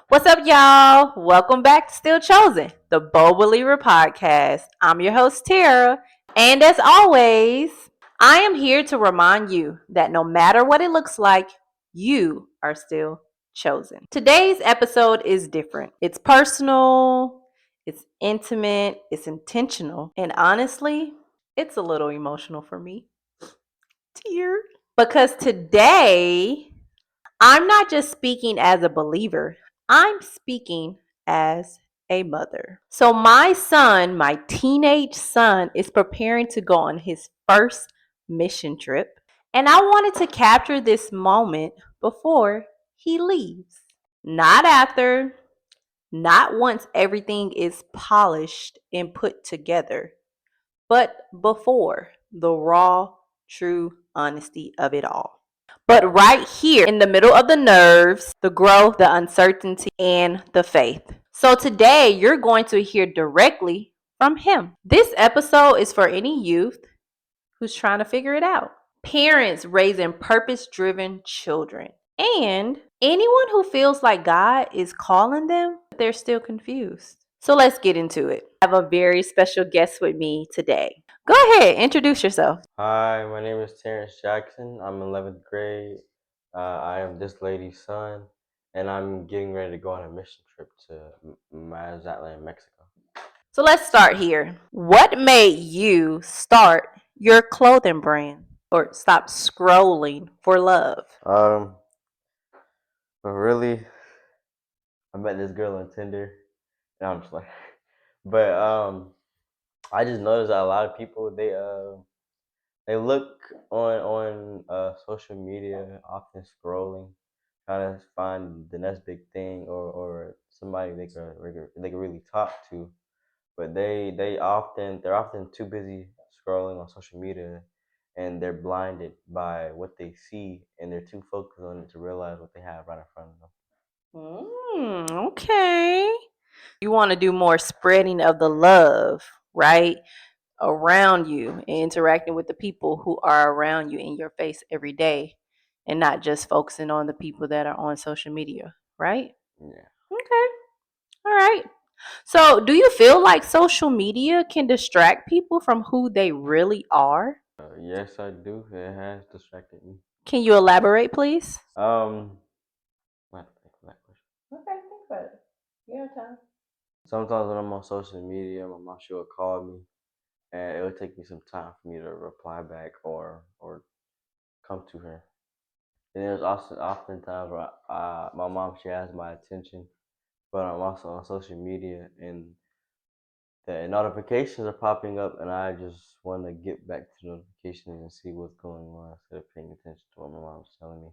What's up, y'all? Welcome back to Still Chosen, the Bold Believer podcast. I'm your host, Tara, and as always, I am here to remind you that no matter what it looks like, you are still chosen. Today's episode is different. It's personal, it's intimate, it's intentional, and honestly, it's a little emotional for me. Tear. Because today, I'm not just speaking as a believer, I'm speaking as a mother. So, my son, my teenage son, is preparing to go on his first mission trip. And I wanted to capture this moment before he leaves. Not after, not once everything is polished and put together, but before the raw, true honesty of it all. But right here in the middle of the nerves, the growth, the uncertainty, and the faith. So today you're going to hear directly from him. This episode is for any youth who's trying to figure it out, parents raising purpose driven children, and anyone who feels like God is calling them, but they're still confused. So let's get into it. I have a very special guest with me today. Go ahead, introduce yourself. Hi, my name is Terrence Jackson. I'm in 11th grade. I am this lady's son, and I'm getting ready to go on a mission trip to Mazatlan, Mexico. So let's start here. What made you start your clothing brand or stop scrolling for love? Um, but really, I met this girl on Tinder, and I'm just like, but I just noticed that a lot of people they look on social media, often scrolling, trying to find the next big thing or somebody they can really talk to, but they're often too busy scrolling on social media, and they're blinded by what they see, and they're too focused on it to realize what they have right in front of them. Okay. You want to do more spreading of the love, right? Around you and interacting with the people who are around you in your face every day and not just focusing on the people that are on social media, right? Yeah. Okay. All right. So, do you feel like social media can distract people from who they really are? Yes, I do. It has distracted me. Can you elaborate, please? Um, I have to think of that question. Okay, think about it. You have time. Sometimes when I'm on social media, my mom she'll call me, and it would take me some time for me to reply back or come to her. And there's also often times where my mom she has my attention, but I'm also on social media, and the notifications are popping up, and I just want to get back to notifications and see what's going on instead of paying attention to what my mom's telling me.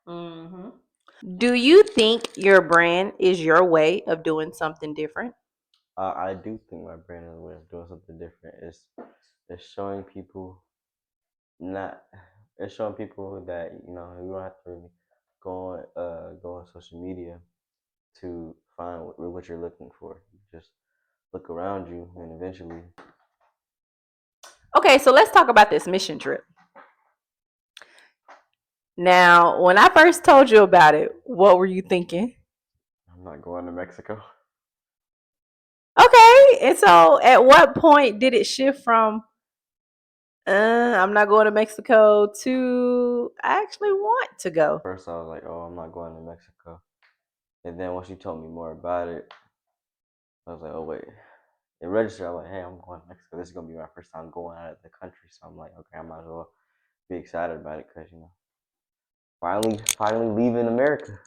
Hmm. Do you think your brand is your way of doing something different? I do think my brand is a way of doing something different. It's showing people not it's showing people that you don't have to really go on social media to find what you're looking for. You just look around you, and eventually, Okay, so let's talk about this mission trip. Now, when I first told you about it, what were you thinking? I'm not going to Mexico. Okay, and so at what point did it shift from I'm not going to Mexico to I actually want to go? First, I was like, "Oh, I'm not going to Mexico," and then once you told me more about it, I was like, "Oh wait." It registered. I'm like, "Hey, I'm going to Mexico. This is gonna be my first time going out of the country." So I'm like, "Okay, I might as well be excited about it because finally leaving America."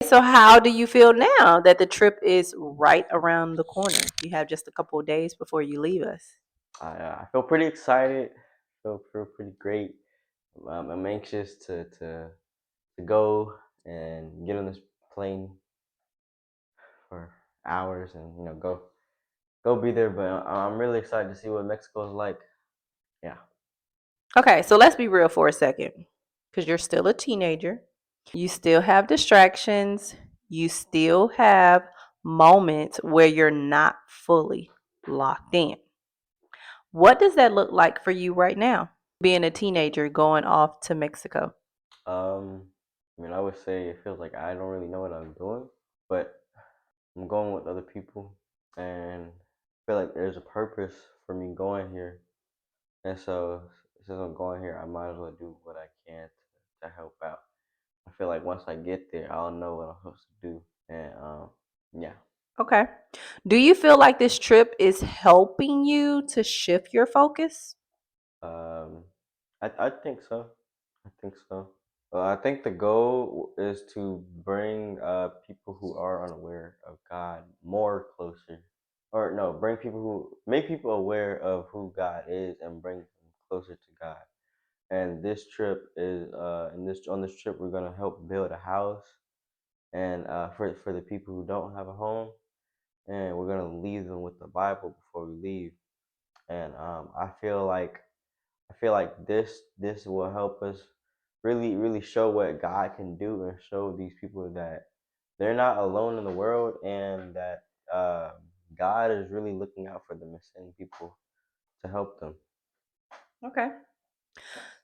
So how do you feel now that the trip is right around the corner? You have just a couple of days before you leave us. I feel pretty excited. Feel pretty great. I'm anxious to go and get on this plane for hours and go be there. But I'm really excited to see what Mexico is like. Yeah. Okay, so let's be real for a second because you're still a teenager. You still have distractions. You still have moments where you're not fully locked in. What does that look like for you right now, being a teenager going off to Mexico? Um. I mean, I would say it feels like I don't really know what I'm doing, but I'm going with other people, and I feel like there's a purpose for me going here. And so, since I'm going here, I might as well do what I can to help out. I feel like once I get there, I'll know what I'm supposed to do. And yeah. Okay. Do you feel like this trip is helping you to shift your focus? Um, I think so. I think so. I think the goal is to bring people who are unaware of God more closer, or no, bring people who make people aware of who God is and bring them closer to God. And this trip is in this on this trip we're gonna help build a house, and for the people who don't have a home, and we're gonna leave them with the Bible before we leave. And I feel like this will help us really show what God can do and show these people that they're not alone in the world, and that uh, God is really looking out for them and sending people to help them. Okay.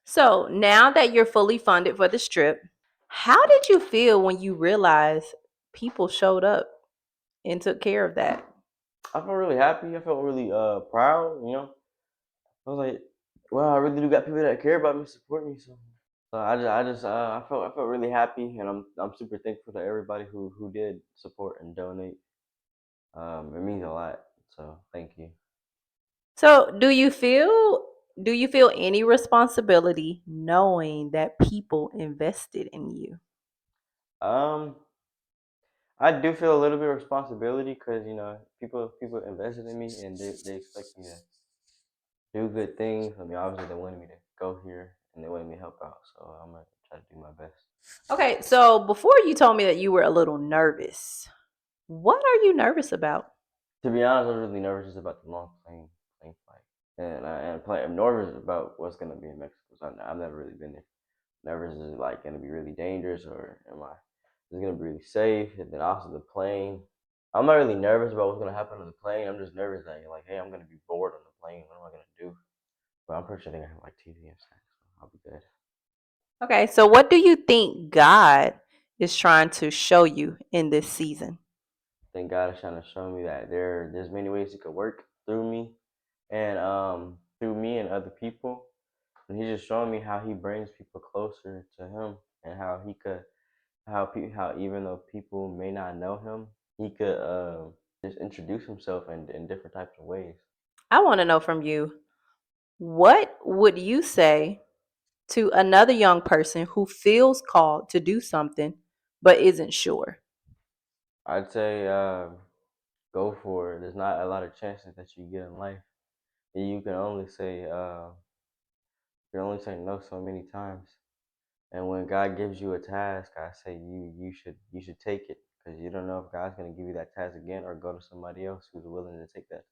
So now that you're fully funded for this trip, how did you feel when you realized people showed up and took care of that? I felt really happy. I felt really proud. I was like, wow, I really do got people that care about me, support me. So I felt really happy, and I'm super thankful to everybody who did support and donate. It means a lot. So thank you. So, do you feel any responsibility knowing that people invested in you? Um, I do feel a little bit of responsibility because people invested in me, and they expect me to do good things. I mean, obviously they wanted me to go here and they wanted me to help out, so I'm gonna try to do my best. Okay, so before you told me that you were a little nervous. What are you nervous about? To be honest, I was really nervous just about the long plane flight, I'm nervous about what's gonna be in Mexico. So I've never really been there. Nervous is it like gonna be really dangerous, or is it gonna be really safe? And then also the plane. I'm not really nervous about what's gonna happen on the plane. I'm just nervous that you're like, hey, I'm gonna be bored on the plane. What am I gonna do? But I'm pretty sure they're gonna have like TV and snacks, so I'll be good. Okay, so what do you think God is trying to show you in this season? Think God is trying to show me that there's many ways He could work through me, and through me and other people. And He's just showing me how He brings people closer to Him, and how He could how even though people may not know Him, He could just introduce Himself in different types of ways. I want to know from you, what would you say to another young person who feels called to do something but isn't sure? I'd say go for it. There's not a lot of chances that you get in life. And you can only say no so many times. And when God gives you a task, I say you should take it, because you don't know if God's gonna give you that task again or go to somebody else who's willing to take that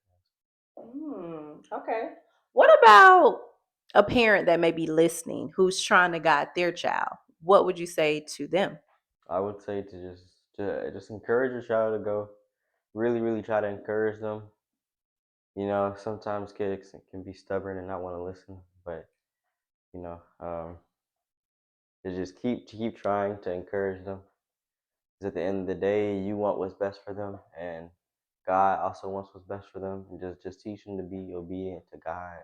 task. Okay. What about a parent that may be listening who's trying to guide their child? What would you say to them? I would say to just encourage your child to go. Really try to encourage them. Sometimes kids can be stubborn and not want to listen, but you know, to just keep trying to encourage them. Because at the end of the day, you want what's best for them, and God also wants what's best for them. And just teach them to be obedient to God,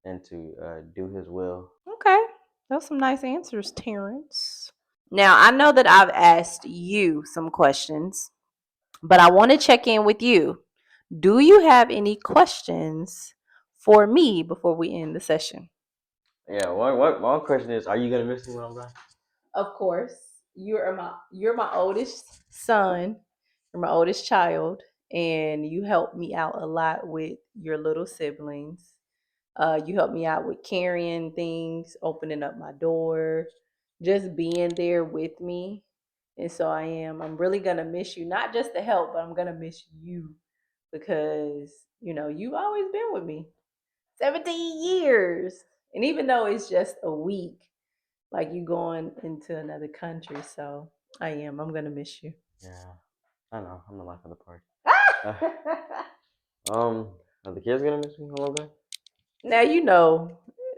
and to do His will. Okay. Those some nice answers, Terrence. Now, I know that I've asked you some questions, but I want to check in with you. Do you have any questions for me before we end the session? Yeah. One question is, are you gonna miss me when I'm gone? Of course, you're my oldest son, you're my oldest child, and you helped me out a lot with your little siblings. You helped me out with carrying things, opening up my door, just being there with me. And so I'm really gonna miss you. Not just the help, but I'm gonna miss you because you've always been with me. 17 years. And even though it's just a week, like you going into another country. So I'm gonna miss you. Yeah, I know. I'm the life of the party. Uh, are the kids gonna miss me when I'm gone? Now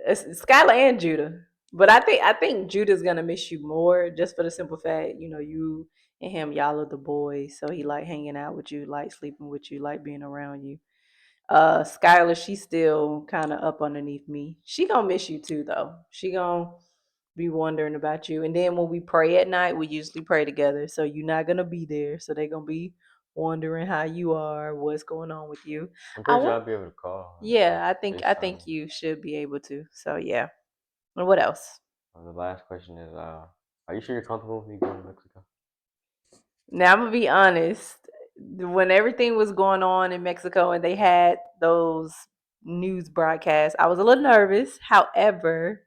it's Skylar and Judah. But I think Judah's gonna miss you more just for the simple fact, you and him, y'all are the boys. So he like hanging out with you, like sleeping with you, like being around you. Skylar, she's still kind of up underneath me. She gonna miss you too, though. She gonna be wondering about you. And then when we pray at night, we usually pray together. So you're not gonna be there. So they gonna be wondering how you are, what's going on with you. I'm I pretty sure want, I'll be able to call. yeah, I think FaceTime. you should be able to. So yeah. And what else? The last question is, are you sure you're comfortable with me going to Mexico? Now I'm gonna be honest. When everything was going on in Mexico and they had those news broadcasts, I was a little nervous. However,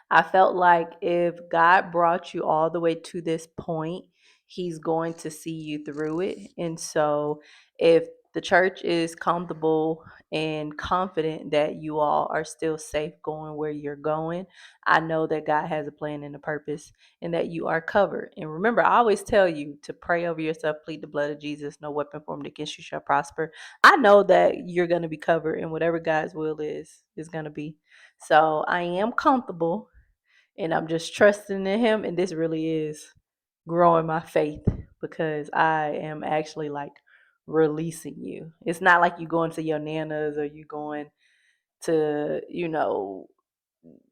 I felt like if God brought you all the way to this point, He's going to see you through it. And so, if the church is comfortable and confident that you all are still safe going where you're going, I know that God has a plan and a purpose and that you are covered. And remember, I always tell you to pray over yourself, plead the blood of Jesus, no weapon formed against you shall prosper. I know that you're going to be covered and whatever God's will is going to be. So I am comfortable and I'm just trusting in him. And this really is growing my faith because I am actually like releasing you. It's not like you going to your nanas or you going to,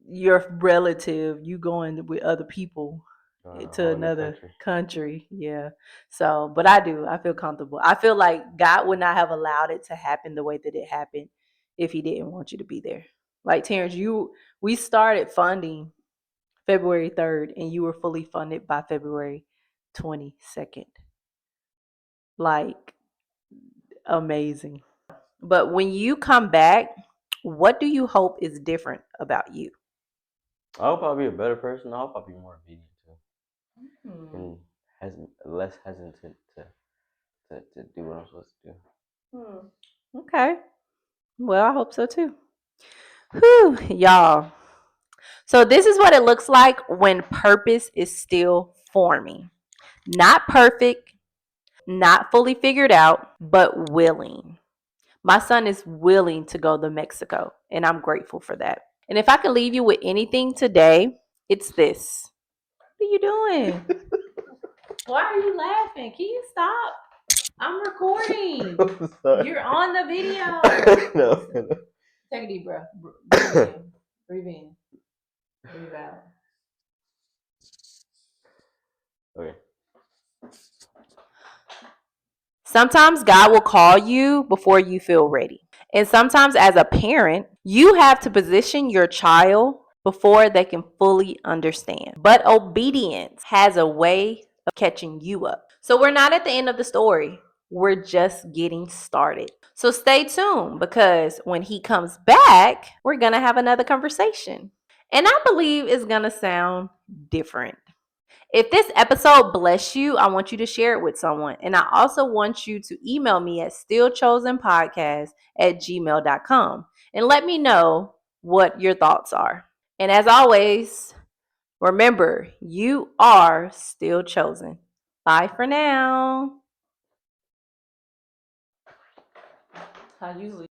your relative, you going with other people Going to a to whole new another country. country. Yeah. So, but I feel comfortable. I feel like God would not have allowed it to happen the way that it happened if he didn't want you to be there. Like Terrence, we started funding February 3rd, and you were fully funded by February 22nd. Like, amazing. But when you come back, what do you hope is different about you? I hope I'll be a better person. I hope I'll be more obedient too, Hmm. and less hesitant to do what I'm supposed to do. Hmm. Okay. Well, I hope so too. Whew, y'all. So, this is what it looks like when purpose is still forming. Not perfect, not fully figured out, but willing. My son is willing to go to Mexico, and I'm grateful for that. And if I can leave you with anything today, it's this. What are you doing? Why are you laughing? Can you stop? I'm recording. I'm sorry. You're on the video. No, no. Take a deep breath. Breathe in. Breathe in. Breathe out. Okay. Sometimes God will call you before you feel ready. And sometimes, as a parent, you have to position your child before they can fully understand. But obedience has a way of catching you up. So, we're not at the end of the story, we're just getting started. So, stay tuned because when he comes back, we're going to have another conversation. And I believe it's going to sound different. If this episode bless you, I want you to share it with someone. And I also want you to email me at stillchosenpodcast@gmail.com and let me know what your thoughts are. And as always, remember, you are still chosen. Bye for now. I usually